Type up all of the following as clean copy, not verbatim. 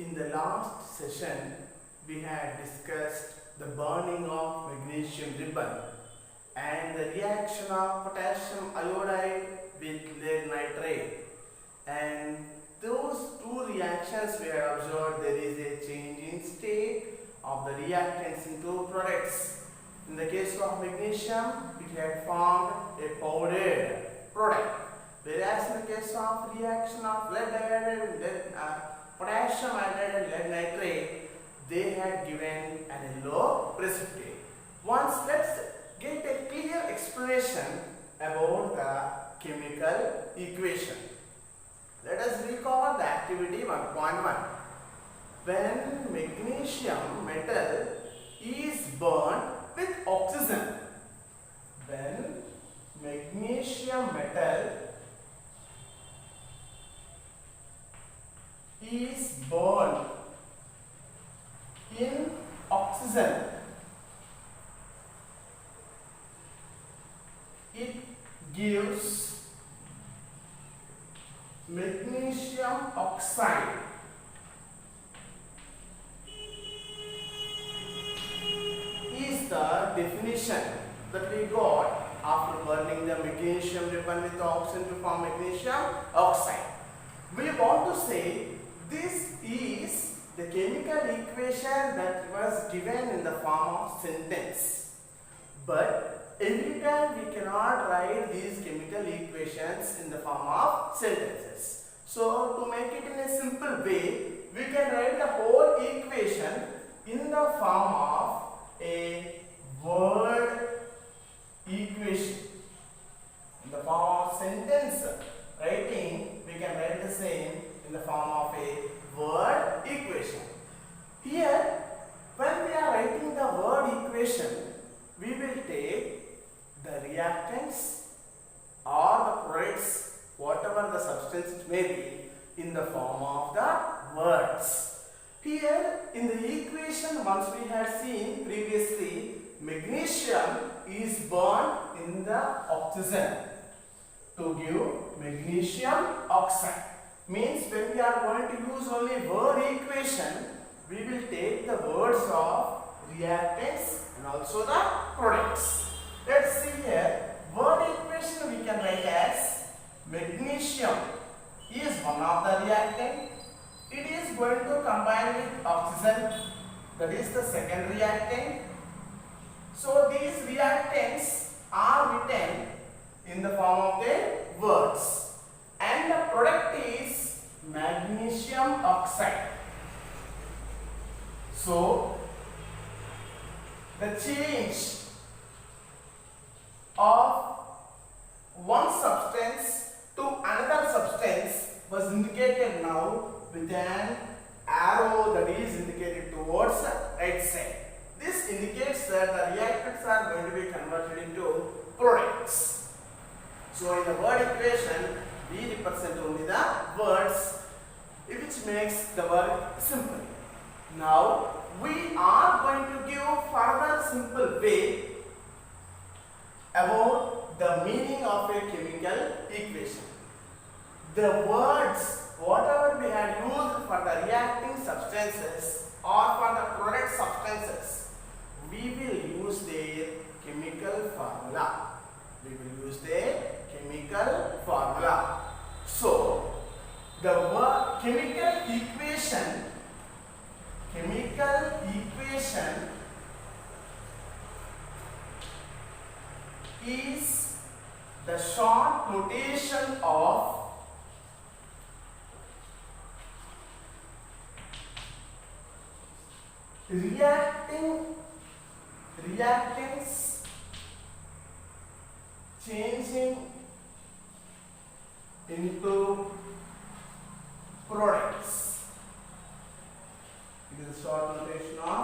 In the last session, we had discussed the burning of magnesium ribbon and the reaction of potassium iodide with lead nitrate. And those two reactions we have observed there is a change in state of the reactants into products. In the case of magnesium, it had formed a powdered product, whereas in the case of reaction of lead iodide with potassium iodide and lead nitrate, they had given an yellow precipitate. Once let's get a clear explanation about the chemical equation. Let us recall the activity 1.1. When magnesium metal is burned with oxygen, when magnesium metal is burned in oxygen, it gives magnesium oxide. Is the definition that we got after burning the magnesium ribbon with oxygen to form magnesium oxide. We want to say this is the chemical equation that was given in the form of sentence. But every time we cannot write these chemical equations in the form of sentences. So to make it in a simple way, we can write the whole equation in the form of a word equation. In the form of sentence writing, we can write the same in the form of a word equation. Here, when we are writing the word equation, we will take the reactants or the products, whatever the substance it may be, in the form of the words. Here in the equation, once we had seen previously, magnesium is burned in the oxygen to give magnesium oxide. Means when we are going to use only word equation, we will take the words of reactants and also the products. Let's see here, word equation we can write as magnesium is one of the reactant. It is going to combine with oxygen, that is the second reactant. So these reactants are written in the form of the words, and the product is magnesium oxide. So the change of one substance to another substance was indicated now with an arrow that is indicated towards the right side. This indicates that the reactants are going to be converted into products. So in the word equation, we represent only the words, which makes the work simple. Now we are going to give further simple way about the meaning of a chemical equation. The words whatever we had used for the reacting substances or for the product substances, we will use their chemical formula. We will use their chemical formula. So the word chemical equation is the short notation of reactants changing into products. It is a short notation of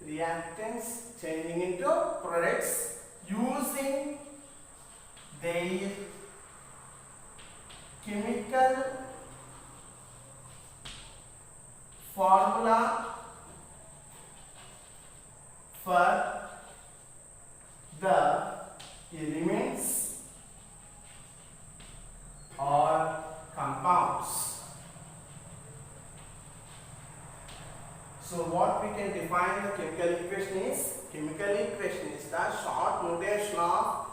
reactants changing into products using their chemical formula for the elements or compounds. So what we can define the chemical equation is? Chemical equation is the short notation of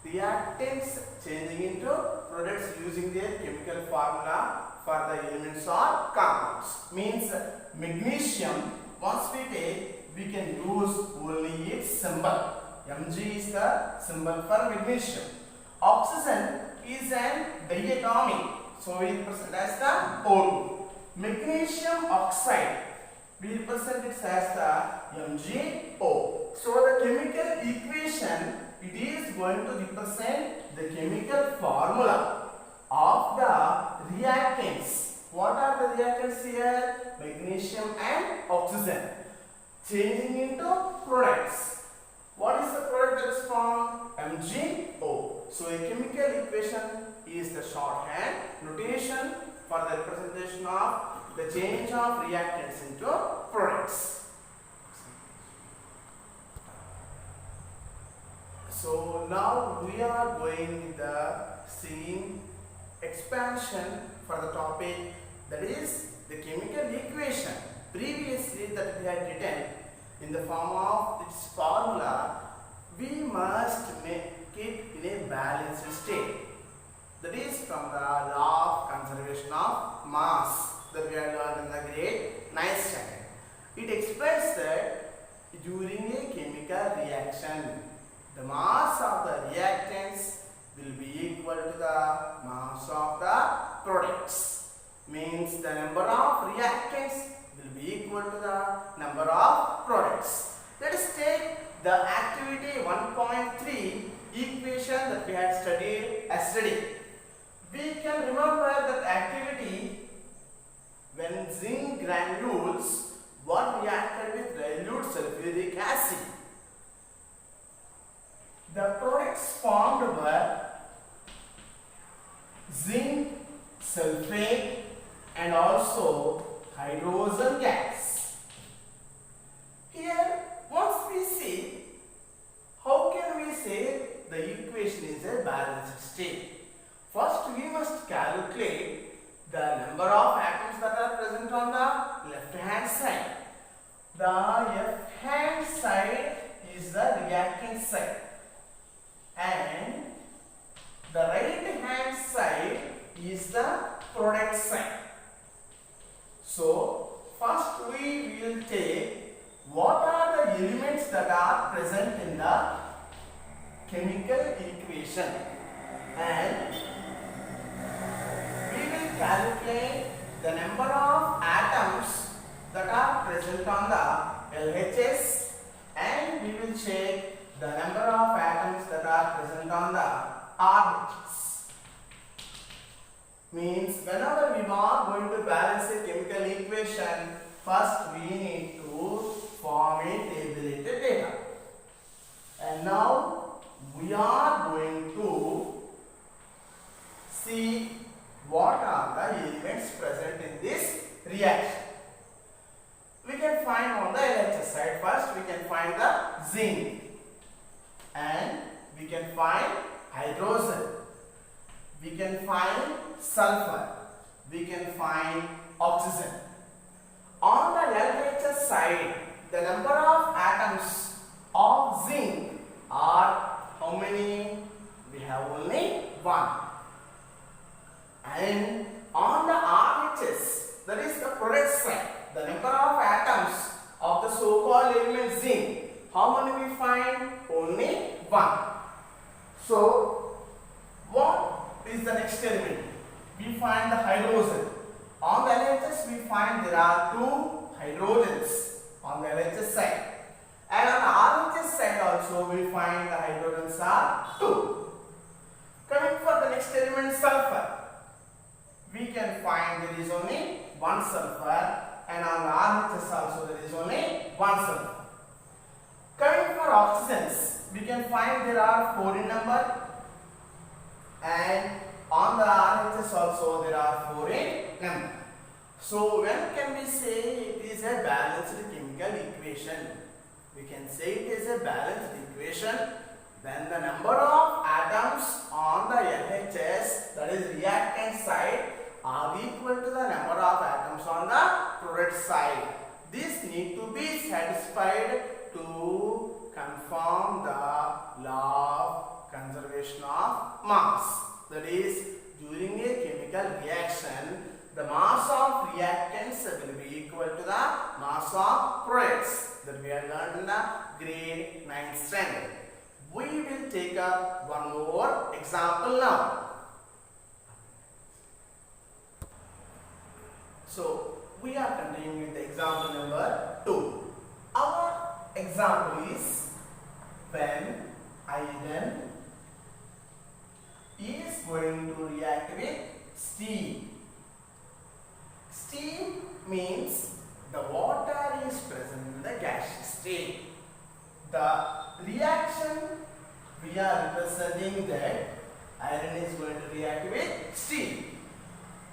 reactants changing into products using their chemical formula for the elements or compounds. Means magnesium, once we take, we can use only its symbol. Mg is the symbol for magnesium. Oxygen is an diatomic, so we represent as the O2. Magnesium oxide, we represent it as the MgO. So the chemical equation, it is going to represent the chemical formula of the reactants. What are the reactants here? Magnesium and oxygen changing into products. What is the product that is formed? MgO. So a chemical equation is the shorthand notation for the representation of the change of reactants into products. So now we are going with the seeing expansion for the topic, that is the chemical equation. Previously that we had written in the form of its formula, we must make it in a balanced state. That is from the law of conservation of mass that we have learned in the grade 9th standard. It explains that during a chemical reaction, the mass of the reactants will be equal to the mass of the products. Means the number of reactants will be equal to the number of products. Let us take the activity 1.3 equation that we had studied yesterday. We can remember that activity when zinc granules were reacted with dilute sulfuric acid. The products formed were zinc sulfate and also hydrogen gas. Here, once we see, how can we say the equation is a balanced state? First, we must calculate the number of atoms that are present on the left hand side. The left hand side is the reactant side and the right hand side is the product side. So, first we will take what are the elements that are present in the chemical equation and we will calculate the number of atoms that are present on the LHS and we will check the number of atoms that are present on the RHS. Means whenever we are going to balance a chemical equation, first we need to form a tabulated data. And now we are going to see what are the elements present in this reaction. We can find on the LHS side. First we can find the zinc and we can find hydrogen, we can find sulfur, we can find oxygen. On the LHS side, the number of atoms of zinc are how many? We have only one. And on the RHS, that is the product side, the number of atoms of the so-called element zinc, how many we find? Only one. So, what is the next element? We find the hydrogen. On the LHS, we find there are two hydrogens on the LHS side. And on the RHS side also, we find the hydrogens are two. Coming for the next element, sulfur. We can find there is only one sulfur, and on the RHS also there is only one sulfur. Coming for oxygens, we can find there are 4 in number, and on the RHS also there are 4 in number. So when can we say it is a balanced chemical equation? We can say it is a balanced equation when the number of atoms on the LHS, that is reactant side, are equal to the number of atoms on the product side. This need to be satisfied to confirm the law of conservation of mass. That is, during a chemical reaction, the mass of reactants will be equal to the mass of products that we have learned in the grade 9th standard. We will take up one more example now. So, we are continuing with the example number 2. Our example is when iron is going to react with steam. Steam means the water is present in the gaseous state. The reaction we are representing that iron is going to react with steam.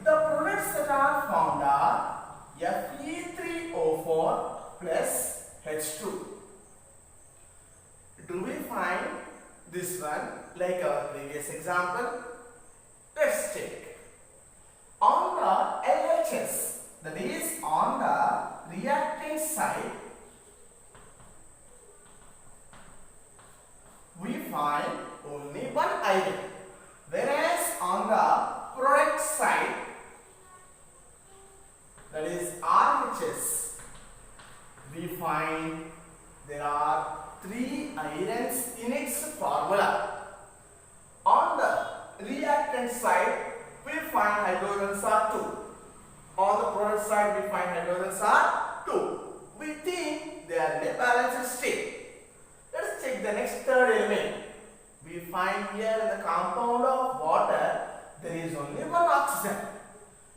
The products that are found are Fe3O4 plus H2. Do we find this one like our previous example? Let's check. On the LHS, that is on the reactant side, we find only one iron, whereas on the product side, that is RHS, we find there are 3 irons in its formula. On the reactant side, we find hydrogens are 2. On the product side, we find hydrogens are 2. We think they are in a balanced state. Let's check the next third element. We find here in the compound of water, there is only one oxygen.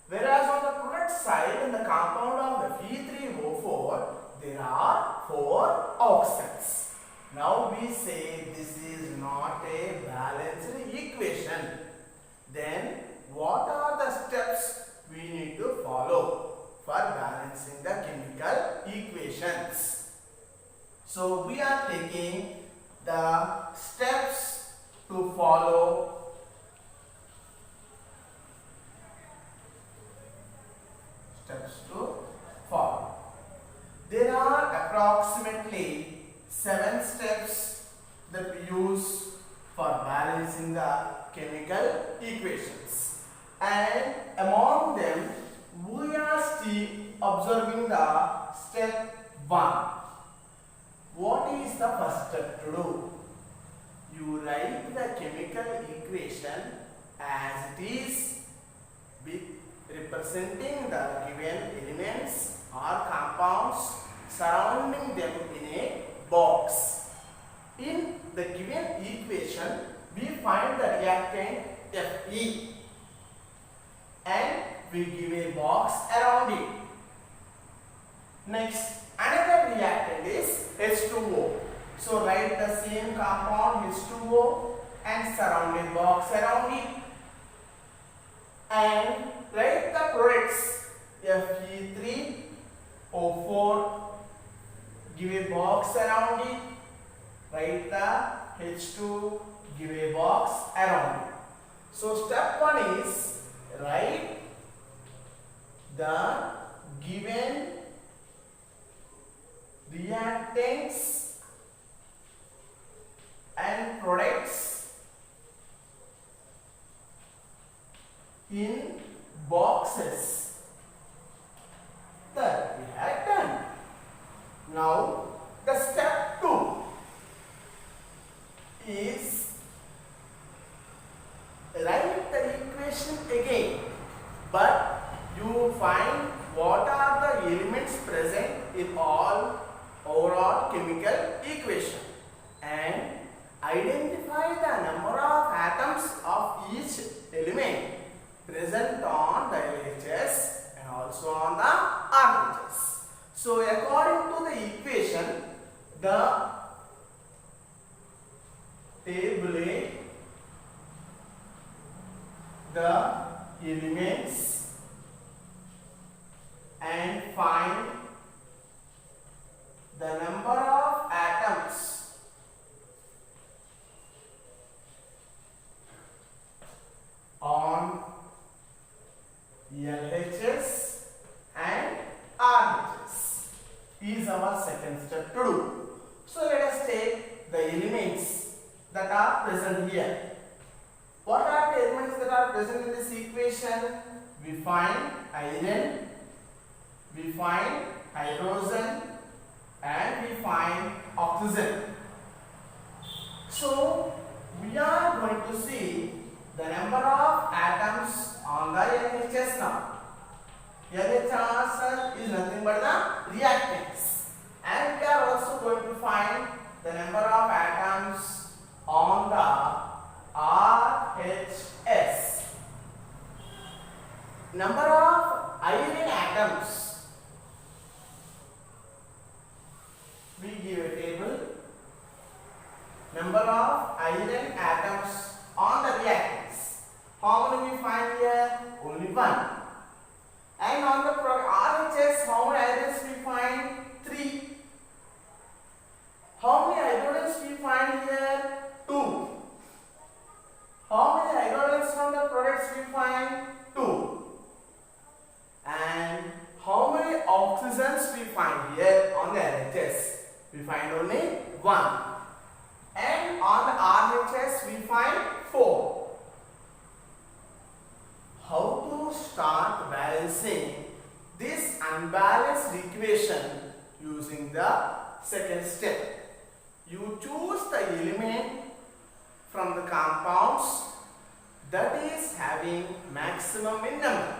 Whereas on the product side, in the compound of the Fe3O4, there are 4 oxygens. Now we say this is not a balanced equation. Then what are the steps we need to follow for balancing the chemical equations? So we are taking the steps to follow. There are approximately 7 steps that we use for balancing the chemical equations, and among them we are still observing the step 1. What is the first step to do? You write the chemical equation as it is, with representing the given elements or compounds surrounding them in a box. In the given equation, we find the reactant Fe and we give a box around it. Next, another reactant is H2O. So write the same compound H2O and surround a box around it. And write the products Fe3O4, give a box around it. Write the H2, give a box around it. So step 1 is write the given reactants and products in boxes that we have done. Now the step 2 is write the equation again, but you find what are the elements present in all overall chemical equation and identify the number of atoms of each element present on the LHS and also on the RHS. So according to the equation, the tabulate the elements and find the number of atoms on LHS and RHS. second step to do. So let us take the elements that are present here. What are the elements that are present in this equation? We find iron, we find hydrogen, and we find oxygen. So we are going to see the number of atoms on the LHS now. LHS is nothing but the reactants, and we are also going to find the number of atoms on the RHS. Number of iron atoms. We give a table. Number of iron atoms on the reactants. How many we find here? Only one. And on the RHS, how many irons we find? 3. How many hydrogens we find here? 2. How many hydrogens from the products we find? 2. And how many oxygens we find here on the LHS? We find only 1. And on the RHS we find 4. How to start balancing this unbalanced equation using the second step? You choose the element from the compounds that is having maximum in number.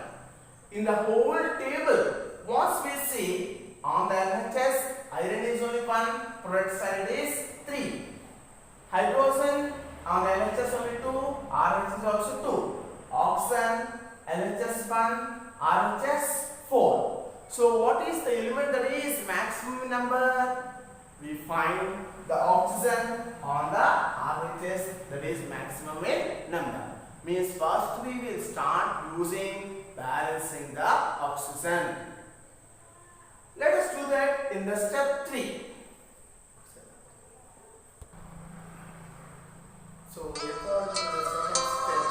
In the whole table, once we see on the LHS, iron is only 1, product side is 3. Hydrogen on the LHS only 2, RHS also 2. Oxygen, LHS 1, RHS 4. So what is the element that is maximum number? We find the oxygen on the RHS that is maximum in number. Means first we will start using balancing the oxygen. Let us do that in the step 3. So refer to the second step.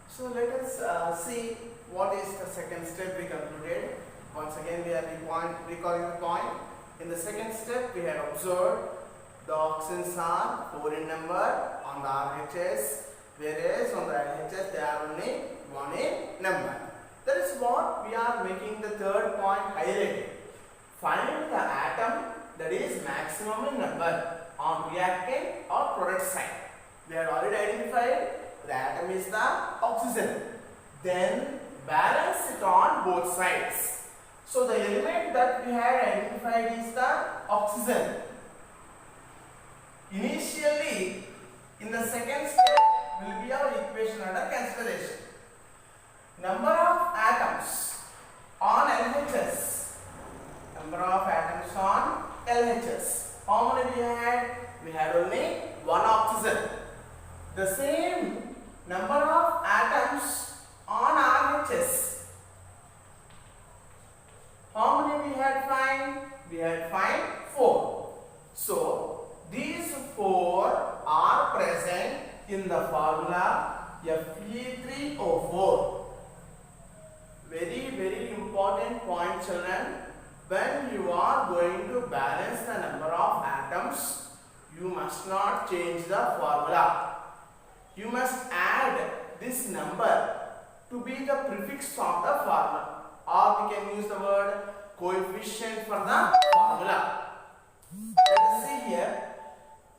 So let us see what is the second step we concluded. Once again we are recalling the point. In the second step we have observed the oxygens are 4 in number on the RHS, whereas on the LHS they are only 1 in number. That is what we are making the third point highlighted. Find the atom that is maximum in number on reactant or product side. We have already identified the atom is the oxygen. Then balance it on both sides. So the element that we have identified is the oxygen. Initially, in the second step will be our equation under consideration. Number of atoms on LHS. Number of atoms on LHS. How many we had? We had only 1 oxygen. The same number of atoms on RHS. How many we had find? We had find 4. So these 4 are present in the formula Fe3O4. Very important point, children. When you are going to balance the number of atoms, you must not change the formula. You must add this number to be the prefix of the formula, or we can use the word coefficient for the formula. Let us see here.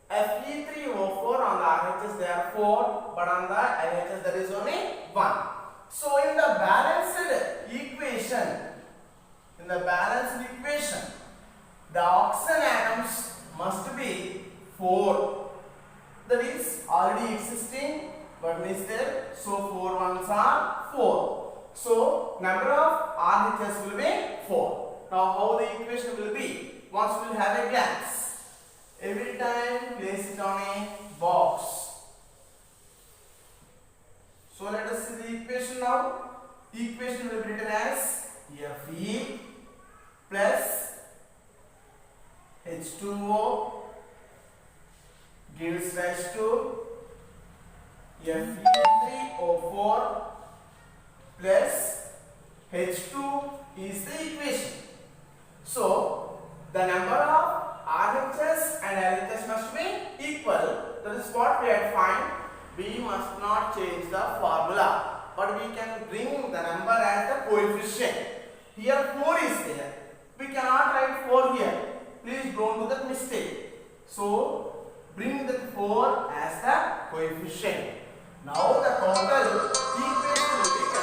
Fe3O4 on the RHS there are 4, but on the LHS there is only 1. So in the balanced equation, the oxygen atoms must be 4. That is already existing, but is there? So 4 ones are 4. So number of RHS will be 4. Now how the equation will be? Once we will have a glance. Every time place it on a box. So let us see the equation now. Equation will be written as Fe plus H2O gives rise to Fe3O4 plus H2 is the equation. So the number of RHS and LHS must be equal. That is what we have find. We must not change the formula, but we can bring the number as the coefficient. Here 4 is there. We cannot write 4 here. Please don't do that mistake. So bring the 4 as the coefficient. Now the total equation will be